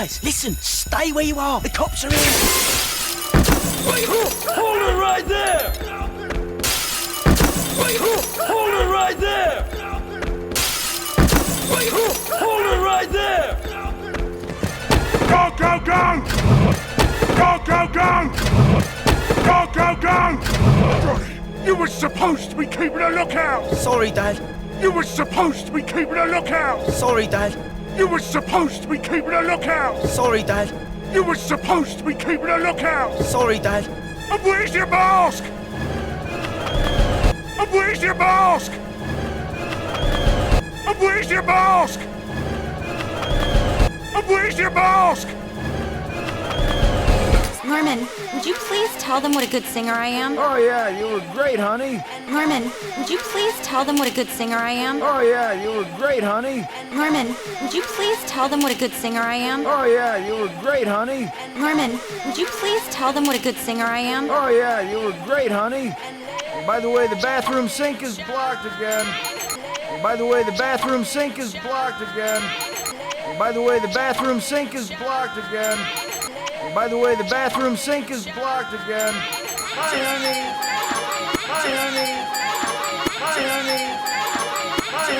Guys, listen, stay where you are. The cops are here. Wait, hold it right there! Wait, hold it right there! Wait, hold it right there! Go, go, go! Go, go, go! Go, go, go! Johnny, you were supposed to be keeping a lookout! Sorry, Dad. You were supposed to be keeping a lookout! Sorry, Dad. You were supposed to be keeping a lookout! Sorry, Dad. You were supposed to be keeping a lookout! Sorry, Dad. And where's your mask? And where's your mask? And where's your mask? And where's your mask? Norman, would you please tell them what a good singer I am? Oh yeah, you were great, honey. Norman, would you please tell them what a good singer I am? Oh yeah, you were great, honey. Norman, would you please tell them what a good singer I am? Oh yeah, you were great, honey. Norman, would you please tell them what a good singer I am? Oh yeah, you were great, honey. And by the way, the bathroom sink is blocked again. And by the way, the bathroom sink is blocked again. And by the way, the bathroom sink is blocked again. And by the way, the bathroom sink is blocked again. Hi, honey. Hi, honey. Hi, honey. Hi,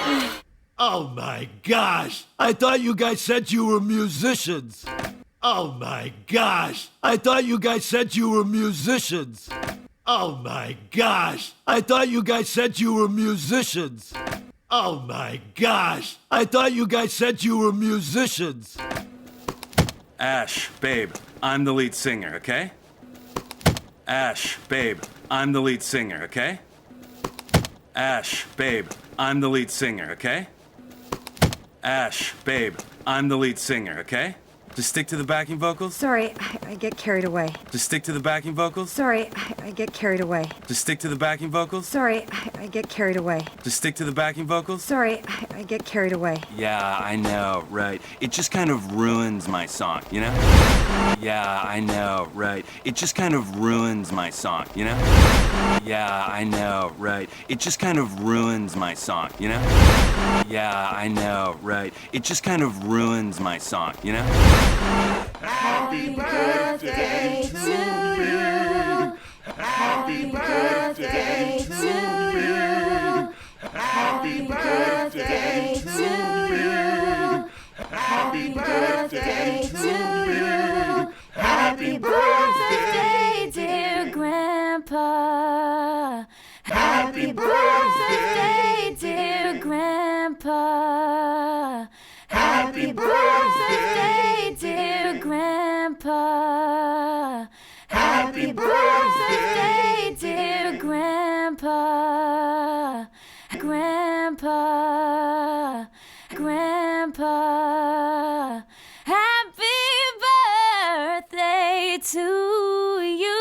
honey. Oh my gosh! I thought you guys said you were musicians. Oh my gosh! I thought you guys said you were musicians. Oh my gosh! I thought you guys said you were musicians. Oh my gosh! I thought you guys said you were musicians. Ash, babe, I'm the lead singer, okay? Ash, babe, I'm the lead singer, okay? Ash, babe, I'm the lead singer, okay? Ash, babe, I'm the lead singer, okay? Just stick to the backing vocals? Sorry, I get carried away. Just stick to the backing vocals? Sorry, I get carried away. Just stick to the backing vocals? Sorry, I get carried away. Just stick to the backing vocals? Sorry, I get carried away. Yeah, I know, right. It just kind of ruins my song, you know? Yeah, I know, right. It just kind of ruins my song, you know? Yeah, I know, right. It just kind of ruins my song, you know? Yeah, I know, right. It just kind of ruins my song, you know? Happy birthday to you. Happy birthday to you. Happy birthday to you. Happy birthday to you. Happy birthday, dear Grandpa. Happy birthday, dear Grandpa. Happy birthday, dear Grandpa. Happy birthday, dear Grandpa. Grandpa. Grandpa. Happy birthday to you.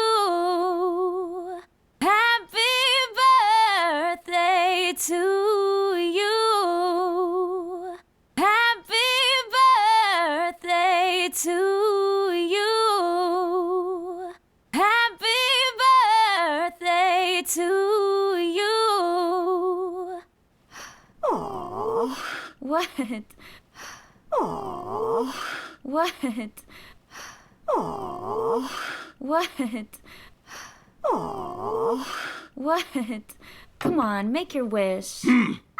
Happy birthday to you. Happy birthday to you. Happy birthday to you. Aww. What? Aww. What? Aww. What? Aww. What? Come on, make your wish.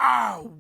Ow!